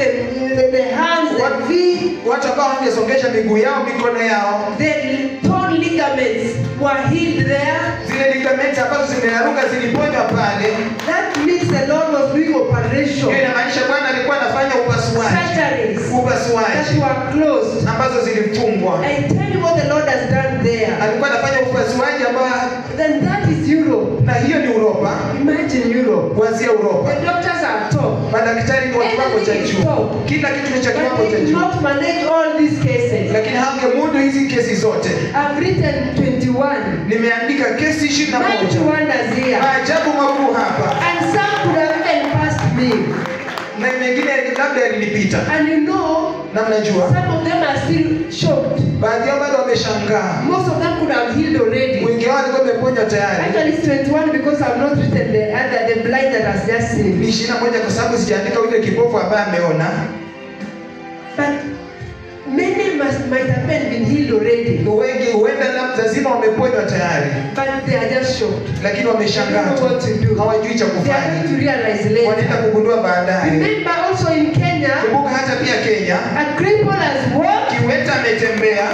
move the hands, the feet. Watu ambao wangesongesha miguu yao, mikono yao. The torn ligaments were healed there. Zile ligaments ambazo zimeraruka ziliponywa pale. That means the Lord was doing operation. Hiyo inamaanisha Bwana alikuwa anafanya upasuaji. Surgeries Upasuaji that were closed. ambazo zilifungwa. I tell you what the Lord has done there. Alikuwa anafanya upasuaji ambao Then that is Europe. na hiyo ni Europa. Imagine Europe. Kuanzia Europa. The doctors are top. Madaktari ni wa kiwango cha juu. Kila kitu ni cha kiwango But cha they juu. cannot manage all these cases. Lakini hangemudu hizi kesi zote. I've written 21. Nimeandika kesi 21. Mighty wonders here. Maajabu makuu hapa. And some could have even passed me. Na mengine labda yalinipita. And you know, na mnajua some of them are still shocked. baadhi yao bado wameshangaa. Most of them could have healed already. Wengi wao walikuwa wameponywa tayari. Actually it's 21 because I've not written the blind that has just seen. Ni 21 kwa sababu sijaandika yule kipofu ambaye ameona. But many might have been healed already. Wengi huenda lazima wameponywa tayari. But they are just shocked. Lakini wameshangaa. They don't know what to do. Hawajui cha They are kufanya. going to realize later. Wanaenda kugundua baadaye. Remember also in Kenya, Kumbuka hata pia Kenya, a cripple has walked, kiwete ametembea,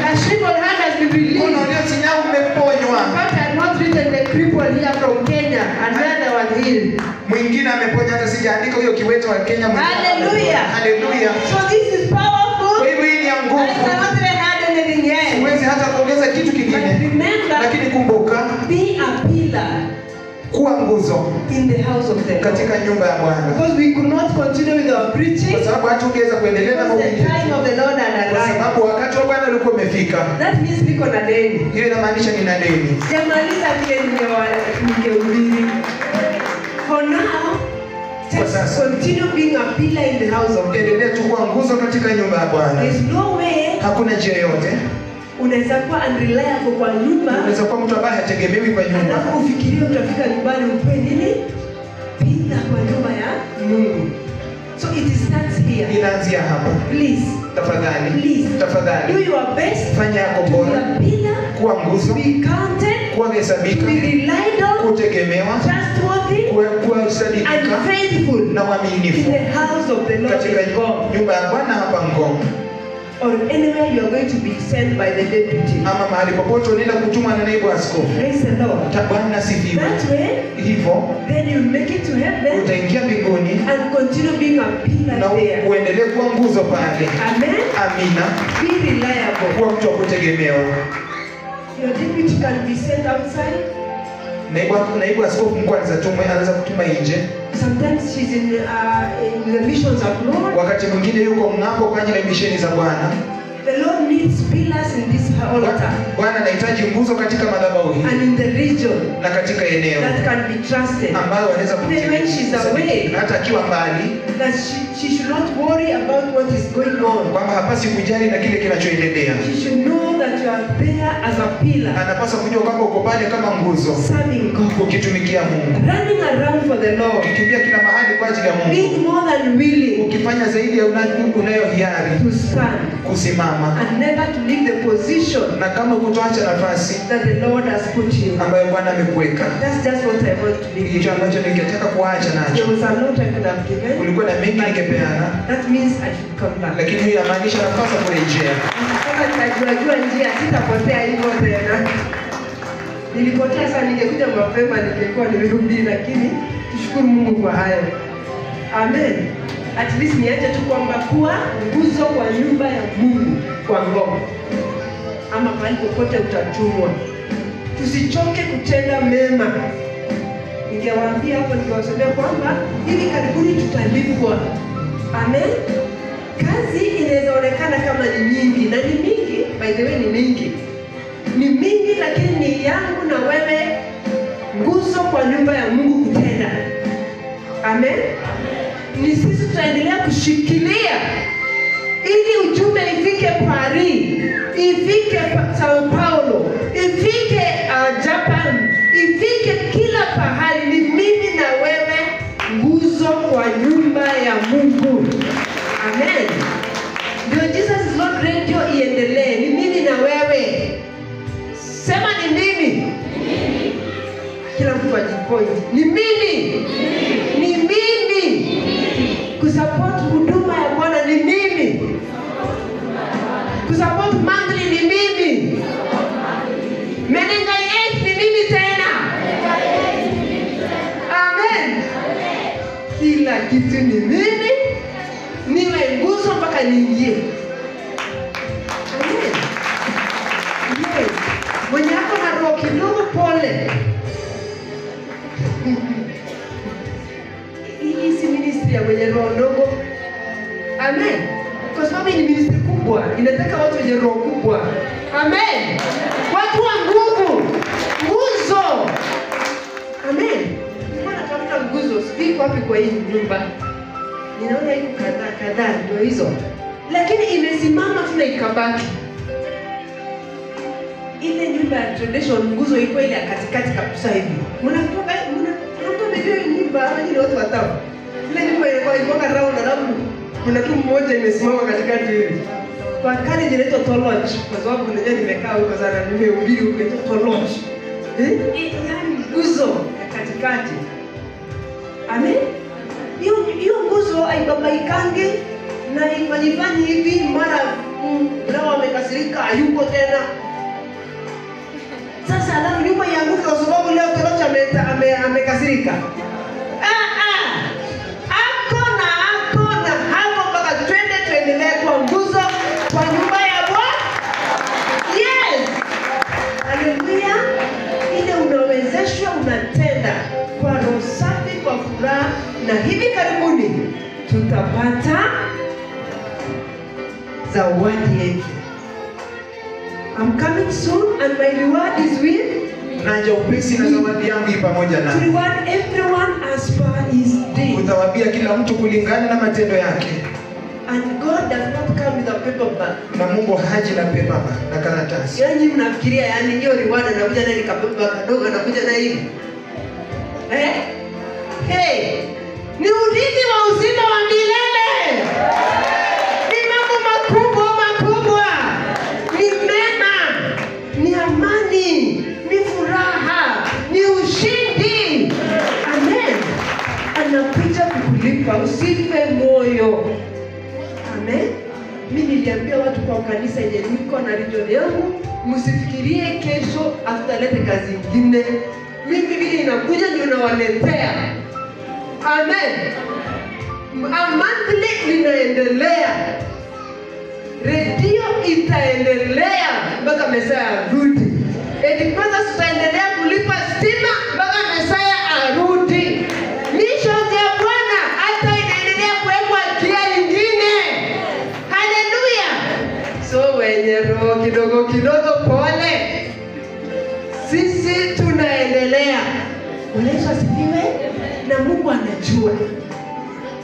a shriveled hand has been released. mkono uliosinyaa umeponywa. But I have not written the cripple here from Kenya, another one healed. Mwingine ameponya, hata sijaandika huyo kiwete wa Kenya mwingine. Hallelujah. Hallelujah. So this is powerful. Kwa hivyo hii ni ya I nguvu. cannot even add anything here. Huwezi hata kuongeza kitu But kingine. remember, Lakini kumbuka be a pillar kuwa nguzo in the house of the Lord. katika nyumba ya Bwana. Because we could not continue with our preaching. Kwa sababu hata ungeweza kuendelea na Because the mahubiri. time of the Lord had Kwa arrived. sababu wakati wa Bwana ulikuwa umefika. That means niko na deni. Hiyo inamaanisha nina deni. Sijamaliza vile ningehubiri. For now, just sasa. continue being a pillar in the house of God. Endelea tu kuwa nguzo katika nyumba ya Bwana. There's no way Hakuna njia yote. unaweza kuwa unreliable kwa nyumba, Unaweza kuwa mtu ambaye hategemewi kwa nyumba. alafu ufikirie utafika nyumbani upe nini? Pillar kwa nyumba ya Mungu. So it starts here. Inaanzia hapa. Please, Tafadhali. please, do Tafadhali. your best Fanya yako to be bora. a pillar, Kuwa to nguzo. be counted, Kuwa to hesabika. be relied on, Kutegemewa. trustworthy, Kuwa and sadikika. faithful Na in mwaminifu. the house of the Lord Katika is God. nyumba ya Bwana hapa Ngong. Or anywhere you are going to be sent by the deputy. Ama mahali popote unaenda kutumwa na naibu askofu. Praise the Lord. Bwana asifiwe. That way, Hivyo then you make it to heaven utaingia mbinguni and continue being a pillar na there. uendelee kuwa nguzo pale. Amen. Amina. Be reliable. Kuwa mtu wa kutegemewa. Your deputy can be sent outside. Naibu askofu mkuu anaweza kutuma nje. Sometimes she's in the missions abroad. Wakati mwingine yuko ng'ambo kwa ajili ya misheni za Bwana. The Lord needs pillars in this altar Bwana anahitaji nguzo katika madhabahu hii and in the region na katika eneo that can be trusted. ambayo wanaweza Even when she's away, hata akiwa mbali, that she should not worry about what is going on. kwamba hapasi kujali na kile kinachoendelea. She should know that you are there as a pillar, Anapaswa kujua kwamba uko pale kama nguzo serving God, ukitumikia Mungu, running around for the Lord, ukikimbia kila mahali kwa ajili ya Mungu, being more than willing ukifanya zaidi ya unayohiari to stand kusimama and never to leave the position na kama kutoacha nafasi that the Lord has put you. ambayo Bwana amekuweka. That's just what I want to leave. Hicho ambacho ningetaka kuacha There nacho. was a lot I could have given. Kulikuwa na mengi ningepeana, That means I should come back. lakini hiyo inamaanisha napaswa kurejea. Kama nitajua njia sitapotea hivyo tena. Nilipotea sana, ningekuja mapema ningekuwa nimerudi, lakini tushukuru Mungu kwa hayo. Amen. At least niache tu kwamba kuwa nguzo kwa nyumba ya Mungu kwa Ngong ama mahali popote utatumwa. Tusichoke kutenda mema. Ningewaambia hapo, ningewasemea kwamba hivi karibuni tutalipwa. Amen. Kazi inaweza onekana kama ni nyingi, na ni mingi, by the way ni mingi. Ni mingi, lakini ni yangu na wewe nguzo kwa nyumba ya Mungu kutenda. Amen. Ni sisi tutaendelea kushikilia ili ujumbe ifike Paris, ifike Sao Paulo, ifike Japan, ifike kila pahali. Ni mimi na wewe nguzo kwa nyumba ya Mungu. Amen. Ndio Jesus is Lord Radio iendelee. Ni mimi na wewe. Sema ni mimi. Kila mtu ajipoint. Ni mimi. Ni mimi. kusupport huduma ya Bwana ni mimi. Kusupport monthly ni mimi. Menengai 8 ni mimi tena. Amen. Kila kitu ni mimi. Niwe nguzo mpaka niingie. Amen. Yes. Mwenye ako na roho kidogo pole. Hii si ministry ya mwenye roho ndogo. Amen. Kwa sababu ni ministry kubwa, inataka watu wenye roho kubwa. Amen. Watu wa nguvu, nguzo. Amen. Mbona tafuta nguzo? Sipiko wapi kwa hii nyumba? Ninaona iko kadhaa ndio hizo. Lakini imesimama tuna ikabaki. Ile nyumba ya tradition nguzo iko ile katikati kabisa hivi. Mnatoka hiyo nyumba ile watu watao. Ile nyumba ilikuwa round alafu kuna tu mmoja imesimama katikati hivi. Kwa kale inaitwa Toloch kwa sababu unajua nimekaa huko sana nimehubiri huko inaitwa Toloch. Yaani nguzo ya katikati. Amen. Hiyo nguzo haibabaikangi na ifanyifanye hivi mara leo amekasirika hayuko tena. Sasa alafu nyumba ianguke kwa sababu leo Toloch amekasirika. Hakuna hapo mpaka tuendelee kwa nguzo kwa nyumba ya Bwana. Yes. Haleluya. Ile unawezeshwa unatenda kwa roho safi kwa furaha na hivi karibuni tutapata zawadi yetu. I'm coming soon and my reward is with naja upesi na zawadi yangu pamoja na. To reward everyone as per his deed. Utawapia kila mtu kulingana na matendo yake. And God does not come with a paper bag. Na Mungu haji na paper na karatasi. Yaani mnafikiria yani hiyo reward anakuja na kapepa kadogo anakuja na hivi. Hey, ni urithi wa uzima wa milele. Ni mambo makubwa. Ni mema, ni amani, ni furaha, ni ushindi. Amen. Anakuja kukulipa, usife moyo. Amen. Mimi niliambia watu kwa kanisa yenye niko na region yangu, msifikirie kesho hatutalete kazi nyingine. Mimi vile inakuja ndio nawaletea. Amen. Monthly linaendelea. Radio itaendelea mpaka Mesaya arudi. Kwanza tutaendelea kulipa stima mpaka Mesaya arudi. Mission ya Bwana hata inaendelea kuwekwa njia nyingine. Haleluya. So wenye roho kidogo pole. Sisi tunaendelea. Yesu asifiwe. Na Mungu anajua.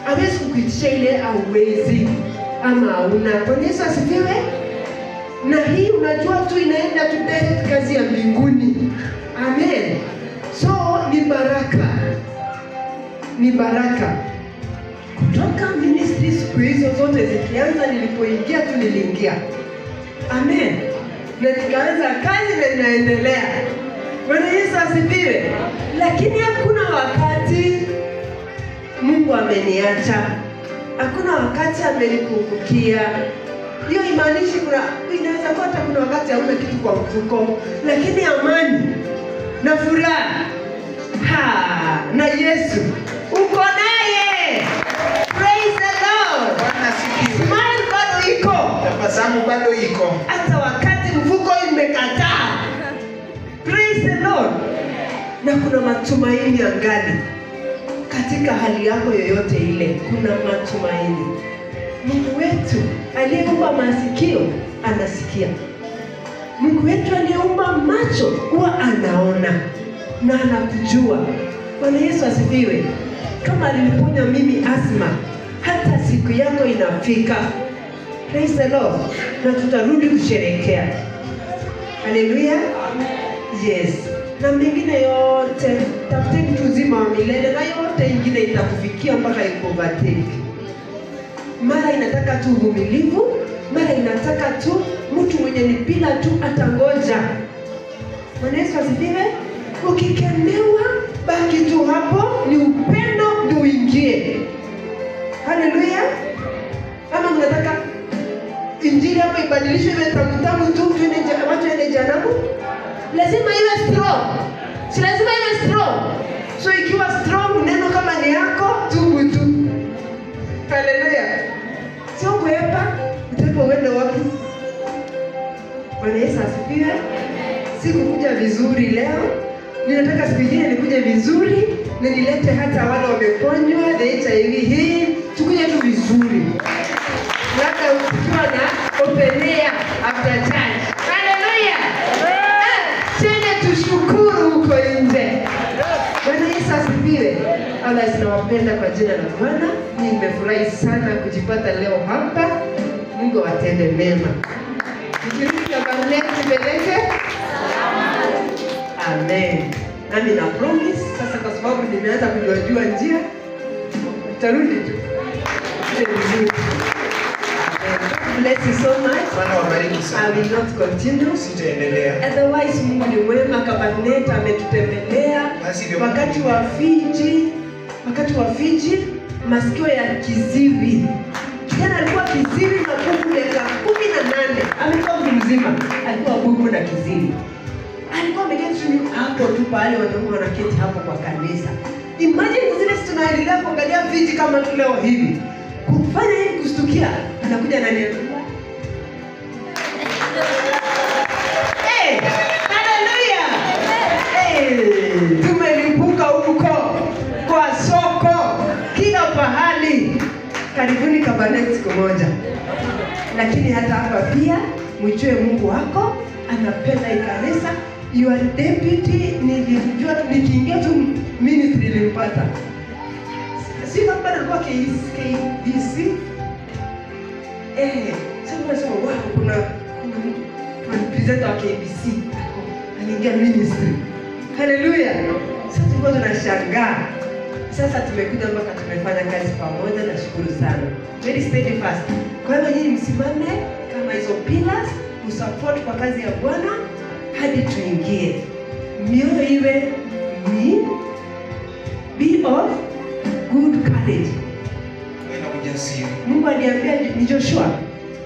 Hawezi kukuitisha ile hauwezi ama hauna. Yesu asifiwe. Na hii unajua tu inaenda tu direct kazi ya mbinguni. Amen. So ni baraka. Ni baraka. Kutoka ministry siku hizo zote zikianza nilipoingia tu niliingia. Amen. Na nikaanza kazi na inaendelea. Bwana Yesu asifiwe. Lakini hakuna wakati Mungu ameniacha. Hakuna wakati amenipungukia. Hiyo imaanishi inaweza kuwa hata kuna wakati hauna kitu kwa mfuko, lakini amani na furaha na Yesu uko naye. Praise the Lord. Bwana asifiwe. Smile bado iko. Tabasamu bado iko. Hata wakati mfuko imekataa. Praise the Lord. Na kuna matumaini angali. Katika hali yako yoyote ile, kuna matumaini. Mungu wetu aliyeumba masikio anasikia. Mungu wetu aliyeumba macho huwa anaona na anakujua. Bwana Yesu asifiwe. Kama aliniponya mimi asma, hata siku yako inafika. Praise the Lord. Na tutarudi kusherehekea. Haleluya. Yes. Na mengine yote tafuteni tu uzima wa milele na yote ingine itakufikia mpaka ikuovertake. Mara inataka tu uvumilivu, mara inataka tu mtu mwenye ni bila tu atangoja. Bwana Yesu asifiwe. Ukikemewa baki tu hapo, ni upendo ndio uingie. Haleluya. Kama mnataka injili hapo ibadilishwe iwe tamu tu watu waende jehanamu, lazima iwe strong. Si lazima iwe strong. So ikiwa strong, neno kama ni yako, tubu tu. Haleluya. Sio kuepa, utapo uende wapi? Bwana Yesu asifiwe. Sikukuja vizuri leo. Ninataka siku nyingine nikuje vizuri na nilete hata wale wameponywa the HIV hii, tukuje tu vizuri. Labda ukiwa na open air after church. Haleluya. Tena tushukuru huko nje. Bwana Yesu asifiwe. Allah tunawapenda kwa jina la Bwana. Mimi nimefurahi sana kujipata leo hapa. Mungu atende mema. Nikirudi kama leo tupeleke. Amen. Nami na promise sasa, kwa sababu nimeanza kujua njia, tarudi tu. Bless you so much. Bwana wabariki sana. I will not continue. Sitaendelea. Otherwise Mungu ni mwema. Kabarnet ametutembelea wakati wa Fiji, masikio ya kiziwi. Kijana alikuwa kiziwi na bubu miaka 18. Amekuwa mtu mzima, alikuwa bubu na kiziwi. Alikuwa ameketi hapo tu pale watu wanaketi hapo kwa kanisa. Imagine zile tunaendelea kuangalia Fiji kama tu leo hivi. Kufanya hivi kustukia, anakuja nani? Haleluya. Tumelipuka huko kwa soko kila pahali. Karibuni Kabarnet siku moja. Lakini hata hapa pia mjue Mungu wako anapenda kanisa. Your deputy nilijua nikiingia tu ministry nilipata. Si kama alikuwa KDC. Sasa wow, kuna presenter wa KBC anaingia ministry. Haleluya. Sasa tuko tunashangaa. Sasa tumekuja mpaka tumefanya kazi pamoja, na shukuru sana. Very steadfast. Kwa hiyo nyinyi msimame kama hizo pillars, usupport kwa kazi ya Bwana hadi tuingie. Mioyo iwe ni be of good courage. Wewe na ujasiri. Mungu aliambia ni Joshua,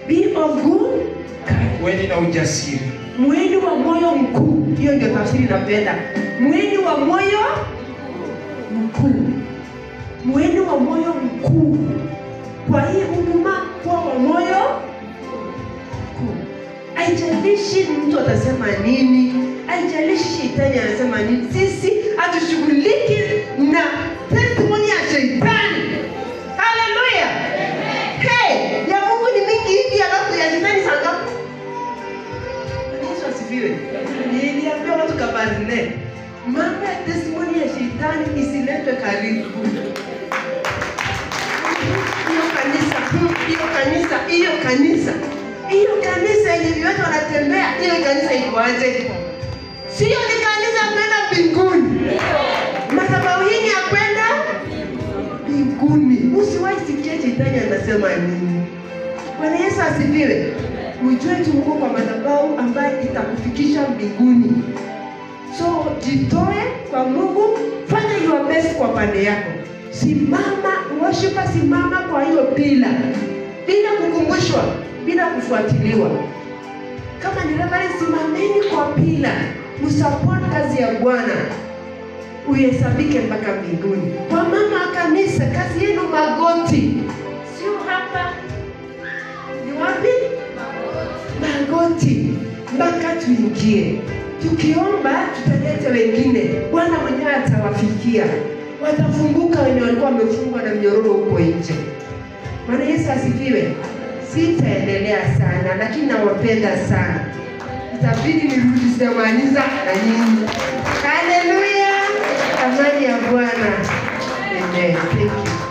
be of good courage. Wewe na ujasiri. Mweni wa moyo mkuu. Hiyo ndio tafsiri napenda. Mweni wa moyo mkuu. Mweni wa moyo mkuu. Kwa hii huduma kwa wa moyo mkuu. Haijalishi mtu atasema nini, haijalishi shetani anasema nini, sisi hatushughuliki na testimony ya shetani. Haleluya. Ya Mungu ni mingi hivi, alafu ya shetani sanga. Yesu asifiwe. Niliambia watu Kabarnet, mambo ya testimony ya shetani isiletwe karibu. Hiyo kanisa yenye watu wanatembea, hiyo kanisa ikoaje? Sio ni kanisa kwenda mbinguni. Madhabahu hii ya kwenda mbinguni. Usiwahi sikia shetani anasema nini. Bwana Yesu asifiwe. Ujue tu uko kwa madhabahu ambayo itakufikisha mbinguni. So jitoe kwa Mungu, fanya your best kwa pande yako. Simama, worshiper, simama kwa hiyo pila. Bila kukumbushwa, bila kufuatiliwa. Kama ni reverend, simameni kwa pila. Msupport kazi ya Bwana. Uhesabike mpaka mbinguni. Kwa mama kanisa, kazi yenu magoti. Sio hapa. Ni wapi? Magoti. Mpaka tuingie. Tukiomba tutaleta wengine. Bwana mwenyewe atawafikia. Watafunguka wenye walikuwa wamefungwa na mnyororo huko nje. Bwana Yesu asifiwe. Sitaendelea sana, lakini nawapenda sana. Itabidi nirudi sijamaliza na nyinyi. Haleluya. Amani ya Bwana. Amen. Thank you.